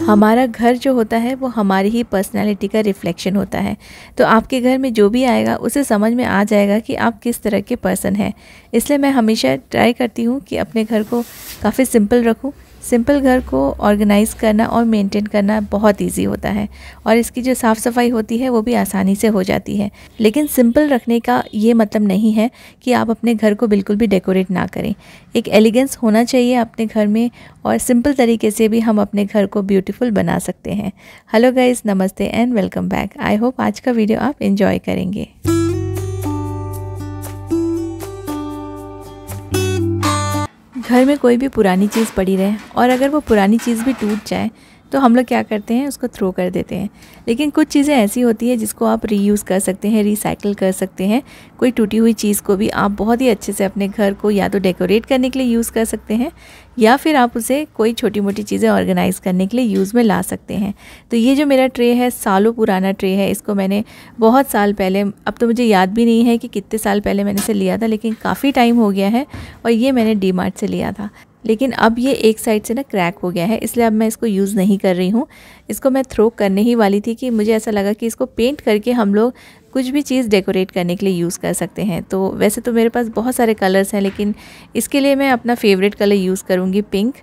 हमारा घर जो होता है वो हमारी ही पर्सनैलिटी का रिफ्लेक्शन होता है। तो आपके घर में जो भी आएगा उसे समझ में आ जाएगा कि आप किस तरह के पर्सन हैं। इसलिए मैं हमेशा ट्राई करती हूँ कि अपने घर को काफ़ी सिंपल रखूँ। सिंपल घर को ऑर्गेनाइज़ करना और मेंटेन करना बहुत इजी होता है और इसकी जो साफ़ सफाई होती है वो भी आसानी से हो जाती है। लेकिन सिंपल रखने का ये मतलब नहीं है कि आप अपने घर को बिल्कुल भी डेकोरेट ना करें। एक एलिगेंस होना चाहिए अपने घर में और सिंपल तरीके से भी हम अपने घर को ब्यूटीफुल बना सकते हैं। हेलो गाइस, नमस्ते and welcome back. I hope आज का वीडियो आप एंजॉय करेंगे। घर में कोई भी पुरानी चीज़ पड़ी रहे और अगर वो पुरानी चीज़ भी टूट जाए तो हम लोग क्या करते हैं, उसको थ्रो कर देते हैं। लेकिन कुछ चीज़ें ऐसी होती है जिसको आप रीयूज़ कर सकते हैं, रिसाइकिल कर सकते हैं। कोई टूटी हुई चीज़ को भी आप बहुत ही अच्छे से अपने घर को या तो डेकोरेट करने के लिए यूज़ कर सकते हैं या फिर आप उसे कोई छोटी मोटी चीज़ें ऑर्गेनाइज़ करने के लिए यूज़ में ला सकते हैं। तो ये जो मेरा ट्रे है, सालों पुराना ट्रे है। इसको मैंने बहुत साल पहले, अब तो मुझे याद भी नहीं है कि कितने साल पहले मैंने इसे लिया था, लेकिन काफ़ी टाइम हो गया है और ये मैंने डीमार्ट से लिया था। लेकिन अब ये एक साइड से ना क्रैक हो गया है, इसलिए अब मैं इसको यूज़ नहीं कर रही हूँ। इसको मैं थ्रो करने ही वाली थी कि मुझे ऐसा लगा कि इसको पेंट करके हम लोग कुछ भी चीज़ डेकोरेट करने के लिए यूज़ कर सकते हैं। तो वैसे तो मेरे पास बहुत सारे कलर्स हैं, लेकिन इसके लिए मैं अपना फेवरेट कलर यूज़ करूँगी, पिंक।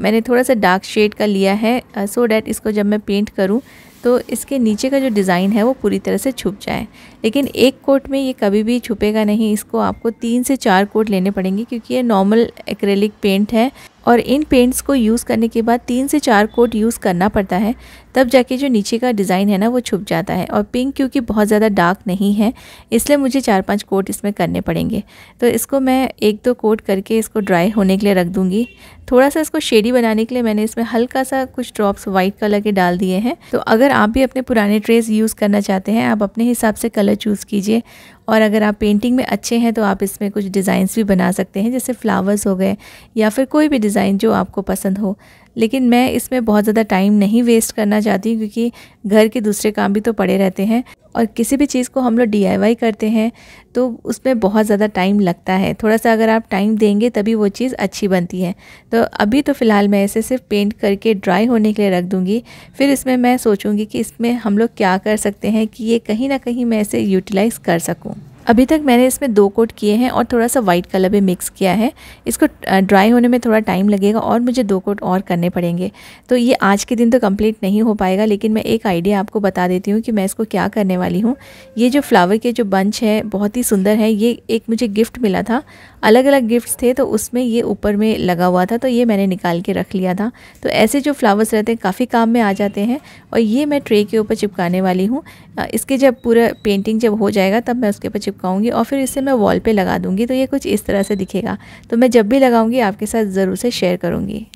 मैंने थोड़ा सा डार्क शेड का लिया है सो डैट इसको जब मैं पेंट करूँ तो इसके नीचे का जो डिज़ाइन है वो पूरी तरह से छुप जाए। लेकिन एक कोट में ये कभी भी छुपेगा नहीं। इसको आपको 3 से 4 कोट लेने पड़ेंगे क्योंकि ये नॉर्मल एक्रेलिक पेंट है और इन पेंट्स को यूज़ करने के बाद 3 से 4 कोट यूज़ करना पड़ता है, तब जाके जो नीचे का डिज़ाइन है ना वो छुप जाता है। और पिंक क्योंकि बहुत ज़्यादा डार्क नहीं है, इसलिए मुझे 4-5 कोट इसमें करने पड़ेंगे। तो इसको मैं 1-2 कोट करके इसको ड्राई होने के लिए रख दूँगी। थोड़ा सा इसको शेडी बनाने के लिए मैंने इसमें हल्का सा कुछ ड्रॉप्स वाइट कलर के डाल दिए हैं। तो अगर आप भी अपने पुराने ट्रेस यूज़ करना चाहते हैं, आप अपने हिसाब से कलर चूज़ कीजिए। और अगर आप पेंटिंग में अच्छे हैं तो आप इसमें कुछ डिज़ाइंस भी बना सकते हैं, जैसे फ्लावर्स हो गए या फिर कोई भी डिज़ाइन जो आपको पसंद हो। लेकिन मैं इसमें बहुत ज़्यादा टाइम नहीं वेस्ट करना चाहती क्योंकि घर के दूसरे काम भी तो पड़े रहते हैं और किसी भी चीज़ को हम लोग DIY करते हैं तो उसमें बहुत ज़्यादा टाइम लगता है। थोड़ा सा अगर आप टाइम देंगे तभी वो चीज़ अच्छी बनती है। तो अभी तो फ़िलहाल मैं इसे सिर्फ पेंट करके ड्राई होने के लिए रख दूँगी। फिर इसमें मैं सोचूंगी कि इसमें हम लोग क्या कर सकते हैं कि ये कहीं ना कहीं मैं इसे यूटिलाइज़ कर सकूँ। अभी तक मैंने इसमें 2 कोट किए हैं और थोड़ा सा वाइट कलर भी मिक्स किया है। इसको ड्राई होने में थोड़ा टाइम लगेगा और मुझे 2 कोट और करने पड़ेंगे। तो ये आज के दिन तो कंप्लीट नहीं हो पाएगा, लेकिन मैं एक आइडिया आपको बता देती हूँ कि मैं इसको क्या करने वाली हूँ। ये जो फ्लावर के जो बंच है बहुत ही सुंदर है। ये एक मुझे गिफ्ट मिला था, अलग अलग गिफ्ट्स थे तो उसमें ये ऊपर में लगा हुआ था, तो ये मैंने निकाल के रख लिया था। तो ऐसे जो फ्लावर्स रहते हैं काफ़ी काम में आ जाते हैं और ये मैं ट्रे के ऊपर चिपकाने वाली हूँ। इसके जब पूरा पेंटिंग जब हो जाएगा तब मैं उसके ऊपर चिपकाऊंगी और फिर इसे मैं वॉल पे लगा दूंगी। तो ये कुछ इस तरह से दिखेगा। तो मैं जब भी लगाऊंगी आपके साथ ज़रूर से शेयर करूँगी।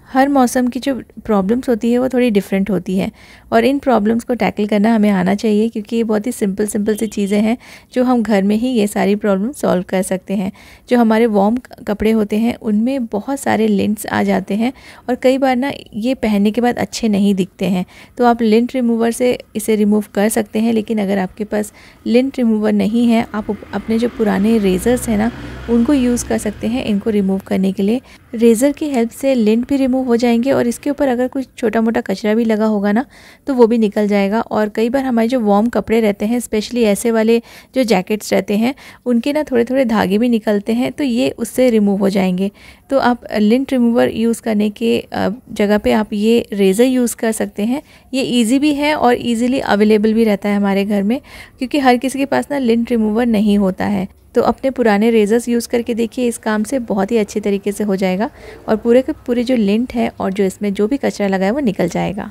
हर मौसम की जो प्रॉब्लम्स होती है वो थोड़ी डिफरेंट होती है और इन प्रॉब्लम्स को टैकल करना हमें आना चाहिए क्योंकि ये बहुत ही सिंपल सी चीज़ें हैं जो हम घर में ही ये सारी प्रॉब्लम सॉल्व कर सकते हैं। जो हमारे वार्म कपड़े होते हैं उनमें बहुत सारे लिंट्स आ जाते हैं और कई बार ना ये पहनने के बाद अच्छे नहीं दिखते हैं। तो आप लिंट रिमूवर से इसे रिमूव कर सकते हैं। लेकिन अगर आपके पास लिंट रिमूवर नहीं है, आप अपने जो पुराने रेज़र्स हैं ना उनको यूज़ कर सकते हैं इनको रिमूव करने के लिए। रेज़र की हेल्प से लिंट भी रिमूव हो जाएंगे और इसके ऊपर अगर कुछ छोटा मोटा कचरा भी लगा होगा ना तो वो भी निकल जाएगा। और कई बार हमारे जो वार्म कपड़े रहते हैं, स्पेशली ऐसे वाले जो जैकेट्स रहते हैं, उनके ना थोड़े थोड़े धागे भी निकलते हैं, तो ये उससे रिमूव हो जाएंगे। तो आप लिंट रिमूवर यूज़ करने के जगह पे आप ये रेज़र यूज़ कर सकते हैं। ये ईजी भी है और ईज़िली अवेलेबल भी रहता है हमारे घर में, क्योंकि हर किसी के पास ना लिंट रिमूवर नहीं होता है। तो अपने पुराने रेज़र्स यूज़ करके देखिए, इस काम से बहुत ही अच्छे तरीके से हो जाएगा और पूरे के पूरे जो लिंट है और जो इसमें जो भी कचरा लगा है वो निकल जाएगा।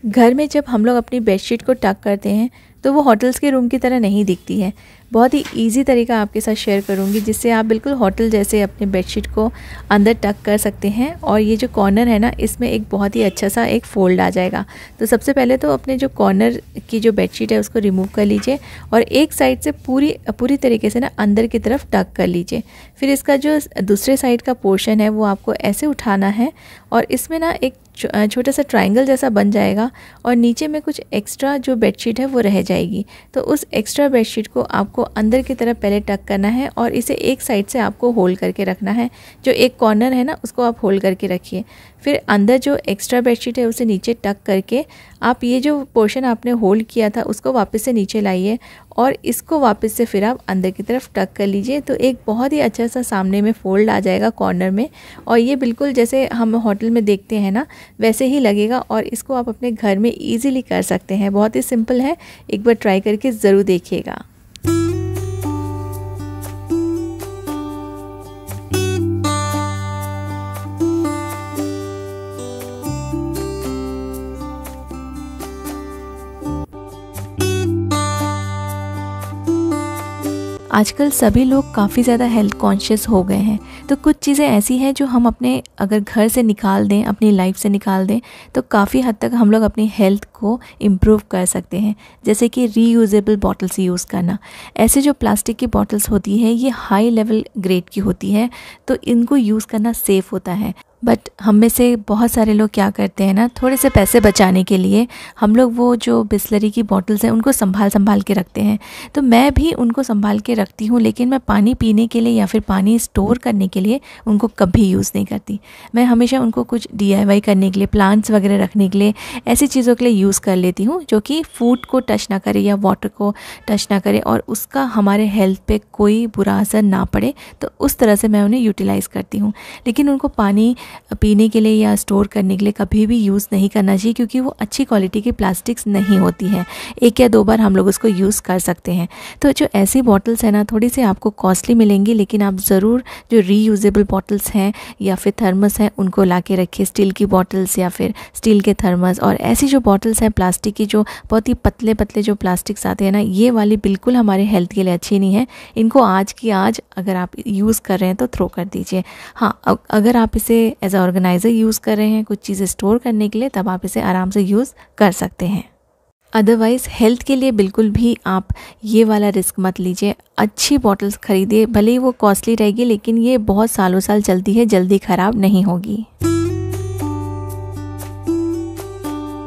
घर में जब हम लोग अपनी बेडशीट को टक करते हैं तो वो होटल्स के रूम की तरह नहीं दिखती है। बहुत ही इजी तरीका आपके साथ शेयर करूंगी जिससे आप बिल्कुल होटल जैसे अपने बेडशीट को अंदर टक कर सकते हैं। और ये जो कॉर्नर है ना, इसमें एक बहुत ही अच्छा सा एक फोल्ड आ जाएगा। तो सबसे पहले तो अपने जो कॉर्नर की जो बेडशीट है उसको रिमूव कर लीजिए और एक साइड से पूरी तरीके से ना अंदर की तरफ टक कर लीजिए। फिर इसका जो दूसरे साइड का पोर्शन है वो आपको ऐसे उठाना है और इसमें ना एक छोटा सा ट्रायंगल जैसा बन जाएगा और नीचे में कुछ एक्स्ट्रा जो बेडशीट है वो रह जाएगी। तो उस एक्स्ट्रा बेडशीट को आपको आपको अंदर की तरफ पहले टक करना है और इसे एक साइड से आपको होल्ड करके रखना है। जो एक कॉर्नर है ना उसको आप होल्ड करके रखिए। फिर अंदर जो एक्स्ट्रा बेडशीट है उसे नीचे टक करके आप ये जो पोर्शन आपने होल्ड किया था उसको वापस से नीचे लाइए और इसको वापस से फिर आप अंदर की तरफ टक कर लीजिए। तो एक बहुत ही अच्छा सा सामने में फोल्ड आ जाएगा कॉर्नर में, और ये बिल्कुल जैसे हम होटल में देखते हैं ना वैसे ही लगेगा। और इसको आप अपने घर में ईज़िली कर सकते हैं, बहुत ही सिंपल है। एक बार ट्राई करके ज़रूर देखिएगा। आजकल सभी लोग काफ़ी ज़्यादा हेल्थ कॉन्शियस हो गए हैं, तो कुछ चीज़ें ऐसी हैं जो हम अपने अगर घर से निकाल दें, अपनी लाइफ से निकाल दें, तो काफ़ी हद तक हम लोग अपनी हेल्थ को इम्प्रूव कर सकते हैं। जैसे कि रीयूजेबल बॉटल्स यूज़ करना। ऐसे जो प्लास्टिक की बॉटल्स होती है ये हाई लेवल ग्रेड की होती है, तो इनको यूज़ करना सेफ़ होता है। बट हम में से बहुत सारे लोग क्या करते हैं ना, थोड़े से पैसे बचाने के लिए हम लोग वो जो बिस्लरी की बॉटल्स हैं उनको संभाल के रखते हैं। तो मैं भी उनको संभाल के रखती हूँ, लेकिन मैं पानी पीने के लिए या फिर पानी स्टोर करने के लिए उनको कभी यूज़ नहीं करती। मैं हमेशा उनको कुछ DIY करने के लिए, प्लांट्स वगैरह रखने के लिए, ऐसी चीज़ों के लिए यूज़ कर लेती हूँ जो कि फूड को टच ना करे या वाटर को टच ना करे और उसका हमारे हेल्थ पे कोई बुरा असर ना पड़े। तो उस तरह से मैं उन्हें यूटिलाइज़ करती हूँ। लेकिन उनको पानी पीने के लिए या स्टोर करने के लिए कभी भी यूज़ नहीं करना चाहिए, क्योंकि वो अच्छी क्वालिटी की प्लास्टिक्स नहीं होती है। एक या दो बार हम लोग उसको यूज़ कर सकते हैं। तो जो ऐसी बॉटल्स हैं ना थोड़ी सी आपको कॉस्टली मिलेंगी, लेकिन आप ज़रूर जो रीयूजेबल बॉटल्स हैं या फिर थर्मस हैं उनको ला के रखिए। स्टील की बॉटल्स या फिर स्टील के थर्मस, और ऐसी जो बॉटल्स हैं प्लास्टिक की, जो बहुत ही पतले पतले जो प्लास्टिक्स आते हैं ना, ये वाली बिल्कुल हमारे हेल्थ के लिए अच्छी नहीं है। इनको आज की आज अगर आप यूज़ कर रहे हैं तो थ्रो कर दीजिए। हाँ, अगर आप इसे एज ऑर्गेनाइज़र यूज़ कर रहे हैं कुछ चीज़ें स्टोर करने के लिए, तब आप इसे आराम से यूज़ कर सकते हैं। अदरवाइज़ हेल्थ के लिए बिल्कुल भी आप ये वाला रिस्क मत लीजिए। अच्छी बॉटल्स खरीदिए, भले ही वो कॉस्टली रहेगी लेकिन ये बहुत सालों साल चलती है, जल्दी ख़राब नहीं होगी।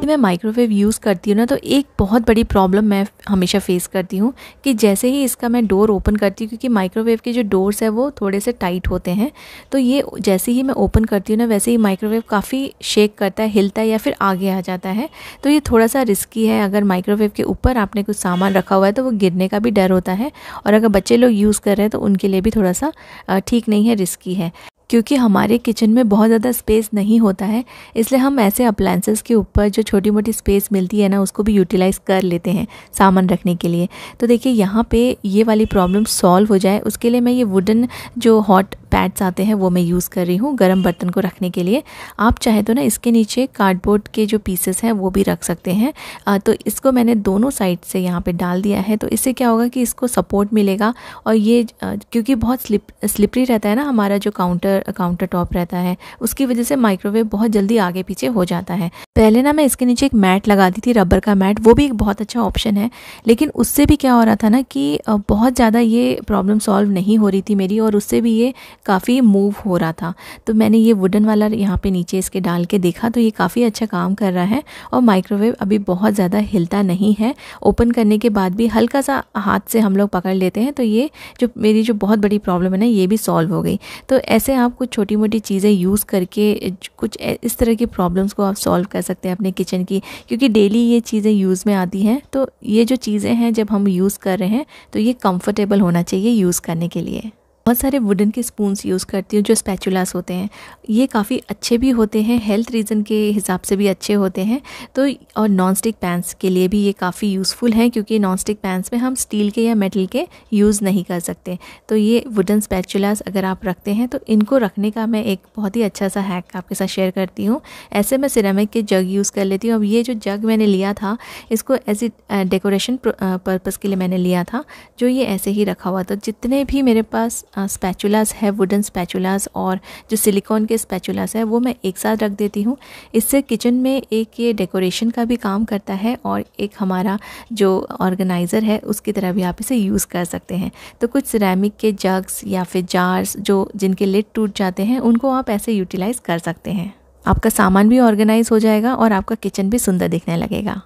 मैं माइक्रोवेव यूज़ करती हूँ ना, तो एक बहुत बड़ी प्रॉब्लम मैं हमेशा फेस करती हूँ कि जैसे ही इसका मैं डोर ओपन करती हूँ, क्योंकि माइक्रोवेव के जो डोर्स है वो थोड़े से टाइट होते हैं, तो ये जैसे ही मैं ओपन करती हूँ ना वैसे ही माइक्रोवेव काफ़ी शेक करता है, हिलता है या फिर आगे आ जाता है। तो ये थोड़ा सा रिस्की है। अगर माइक्रोवेव के ऊपर आपने कुछ सामान रखा हुआ है तो वो गिरने का भी डर होता है, और अगर बच्चे लोग यूज़ कर रहे हैं तो उनके लिए भी थोड़ा सा ठीक नहीं है, रिस्की है। क्योंकि हमारे किचन में बहुत ज़्यादा स्पेस नहीं होता है, इसलिए हम ऐसे अप्लायंसेस के ऊपर जो छोटी मोटी स्पेस मिलती है ना उसको भी यूटिलाइज़ कर लेते हैं सामान रखने के लिए। तो देखिए यहाँ पे ये वाली प्रॉब्लम सॉल्व हो जाए उसके लिए मैं ये वुडन जो हॉट पैड्स आते हैं वो मैं यूज़ कर रही हूँ गर्म बर्तन को रखने के लिए। आप चाहे तो ना इसके नीचे कार्डबोर्ड के जो पीसेस हैं वो भी रख सकते हैं। तो इसको मैंने दोनों साइड से यहाँ पे डाल दिया है, तो इससे क्या होगा कि इसको सपोर्ट मिलेगा। और ये क्योंकि बहुत स्लिपरी रहता है ना हमारा जो काउंटर टॉप रहता है, उसकी वजह से माइक्रोवेव बहुत जल्दी आगे पीछे हो जाता है। पहले ना मैं इसके नीचे एक मैट लगा दी थी, रबर का मैट, वो भी एक बहुत अच्छा ऑप्शन है। लेकिन उससे भी क्या हो रहा था ना कि बहुत ज़्यादा ये प्रॉब्लम सॉल्व नहीं हो रही थी मेरी, और उससे भी ये काफ़ी मूव हो रहा था। तो मैंने ये वुडन वाला यहाँ पे नीचे इसके डाल के देखा, तो ये काफ़ी अच्छा काम कर रहा है और माइक्रोवेव अभी बहुत ज़्यादा हिलता नहीं है। ओपन करने के बाद भी हल्का सा हाथ से हम लोग पकड़ लेते हैं, तो ये जो मेरी जो बहुत बड़ी प्रॉब्लम है ना ये भी सॉल्व हो गई। तो ऐसे आप कुछ छोटी मोटी चीज़ें यूज़ करके कुछ इस तरह की प्रॉब्लम्स को आप सॉल्व कर सकते हैं अपने किचन की, क्योंकि डेली ये चीज़ें यूज़ में आती हैं। तो ये जो चीज़ें हैं जब हम यूज़ कर रहे हैं तो ये कंफर्टेबल होना चाहिए यूज़ करने के लिए। बहुत सारे वुडन के स्पून्स यूज़ करती हूँ जो स्पैचुलास होते हैं, ये काफ़ी अच्छे भी होते हैं, हेल्थ रीज़न के हिसाब से भी अच्छे होते हैं। तो और नॉन स्टिक पैन्स के लिए भी ये काफ़ी यूज़फुल हैं, क्योंकि नॉन स्टिक पैन्स में हम स्टील के या मेटल के यूज़ नहीं कर सकते। तो ये वुडन स्पैचुलास अगर आप रखते हैं तो इनको रखने का मैं एक बहुत ही अच्छा सा हैक आपके साथ शेयर करती हूँ। ऐसे मैं सिरेमिक के जग यूज़ कर लेती हूँ। अब ये जो जग मैंने लिया था इसको ऐसी डेकोरेशन पर्पज़ के लिए मैंने लिया था, जो ये ऐसे ही रखा हुआ। तो जितने भी मेरे पास स्पैचुलास है, वुडन स्पैचुलास और जो सिलिकॉन के स्पैचुलास है, वो मैं एक साथ रख देती हूँ। इससे किचन में एक ये डेकोरेशन का भी काम करता है और एक हमारा जो ऑर्गेनाइज़र है उसकी तरह भी आप इसे यूज़ कर सकते हैं। तो कुछ सिरेमिक के जग्स या फिर जार्स जो जिनके लिड टूट जाते हैं उनको आप ऐसे यूटिलाइज़ कर सकते हैं। आपका सामान भी ऑर्गेनाइज हो जाएगा और आपका किचन भी सुंदर दिखने लगेगा।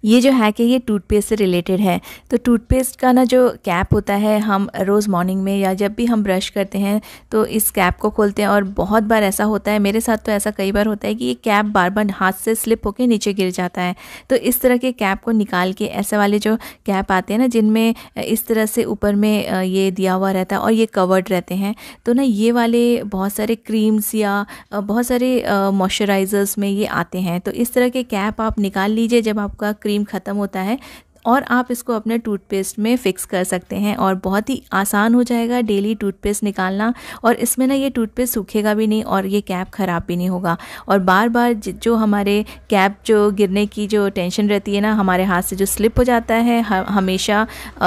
ये जो हैक है ये टूथपेस्ट से रिलेटेड है। तो टूथपेस्ट का ना जो कैप होता है, हम रोज़ मॉर्निंग में या जब भी हम ब्रश करते हैं तो इस कैप को खोलते हैं और बहुत बार ऐसा होता है, मेरे साथ तो ऐसा कई बार होता है कि ये कैप बार बार हाथ से स्लिप होकर नीचे गिर जाता है। तो इस तरह के कैप को निकाल के, ऐसे वाले जो कैप आते हैं ना जिनमें इस तरह से ऊपर में ये दिया हुआ रहता है और ये कवर्ड रहते हैं, तो ना ये वाले बहुत सारे क्रीम्स या बहुत सारे मॉइस्चराइज़र्स में ये आते हैं। तो इस तरह के कैप आप निकाल लीजिए जब आपका क्रीम ख़त्म होता है, और आप इसको अपने टूथपेस्ट में फ़िक्स कर सकते हैं और बहुत ही आसान हो जाएगा डेली टूथपेस्ट निकालना। और इसमें ना ये टूथपेस्ट सूखेगा भी नहीं और ये कैप ख़राब भी नहीं होगा। और बार बार जो हमारे कैप जो गिरने की जो टेंशन रहती है ना, हमारे हाथ से जो स्लिप हो जाता है हमेशा,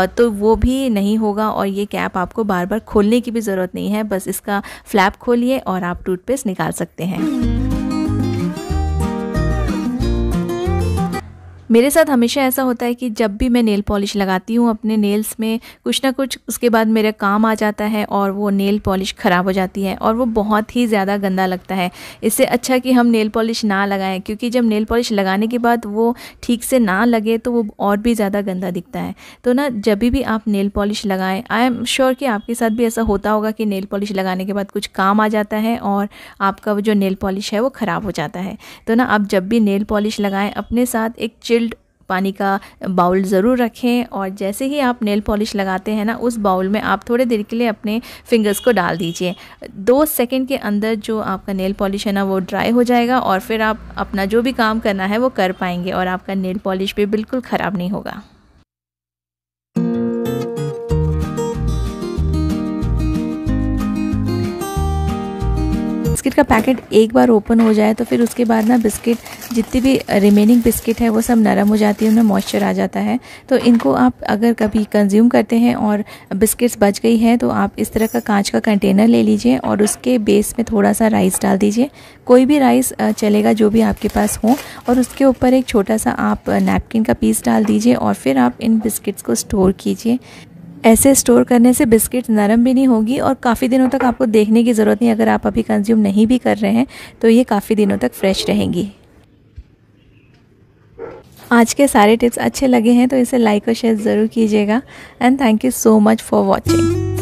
तो वो भी नहीं होगा। और ये कैप आपको बार बार खोलने की भी ज़रूरत नहीं है, बस इसका फ्लैप खोलिए और आप टूथपेस्ट निकाल सकते हैं। मेरे साथ हमेशा ऐसा होता है कि जब भी मैं नेल पॉलिश लगाती हूँ अपने नेल्स में, कुछ ना कुछ उसके बाद मेरे काम आ जाता है और वो नेल पॉलिश ख़राब हो जाती है और वो बहुत ही ज़्यादा गंदा लगता है। इससे अच्छा कि हम नेल पॉलिश ना लगाएं, क्योंकि जब नेल पॉलिश लगाने के बाद वो ठीक से ना लगे तो वो और भी ज़्यादा गंदा दिखता है। तो ना जब भी आप नेल पॉलिश लगाएं, आई एम श्योर कि आपके साथ भी ऐसा होता होगा कि नेल पॉलिश लगाने के बाद कुछ काम आ जाता है और आपका वो जो नेल पॉलिश है वो ख़राब हो जाता है। तो ना आप जब भी नेल पॉलिश लगाएं, अपने साथ एक चिल्ड पानी का बाउल ज़रूर रखें, और जैसे ही आप नेल पॉलिश लगाते हैं ना, उस बाउल में आप थोड़े देर के लिए अपने फिंगर्स को डाल दीजिए। 2 सेकंड के अंदर जो आपका नेल पॉलिश है ना वो ड्राई हो जाएगा और फिर आप अपना जो भी काम करना है वो कर पाएंगे और आपका नेल पॉलिश भी बिल्कुल ख़राब नहीं होगा। बिस्किट का पैकेट एक बार ओपन हो जाए तो फिर उसके बाद ना बिस्किट, जितनी भी रिमेनिंग बिस्किट है वो सब नरम हो जाती है, उनमें मॉइस्चर आ जाता है। तो इनको आप अगर कभी कंज्यूम करते हैं और बिस्किट्स बच गई है तो आप इस तरह का कांच का कंटेनर ले लीजिए और उसके बेस में थोड़ा सा राइस डाल दीजिए, कोई भी राइस चलेगा जो भी आपके पास हो, और उसके ऊपर एक छोटा सा आप नैपकिन का पीस डाल दीजिए और फिर आप इन बिस्किट्स को स्टोर कीजिए। ऐसे स्टोर करने से बिस्किट नरम भी नहीं होगी और काफ़ी दिनों तक आपको देखने की ज़रूरत नहीं। अगर आप अभी कंज्यूम नहीं भी कर रहे हैं तो ये काफ़ी दिनों तक फ्रेश रहेंगी। आज के सारे टिप्स अच्छे लगे हैं तो इसे लाइक और शेयर ज़रूर कीजिएगा। And thank you so much for watching.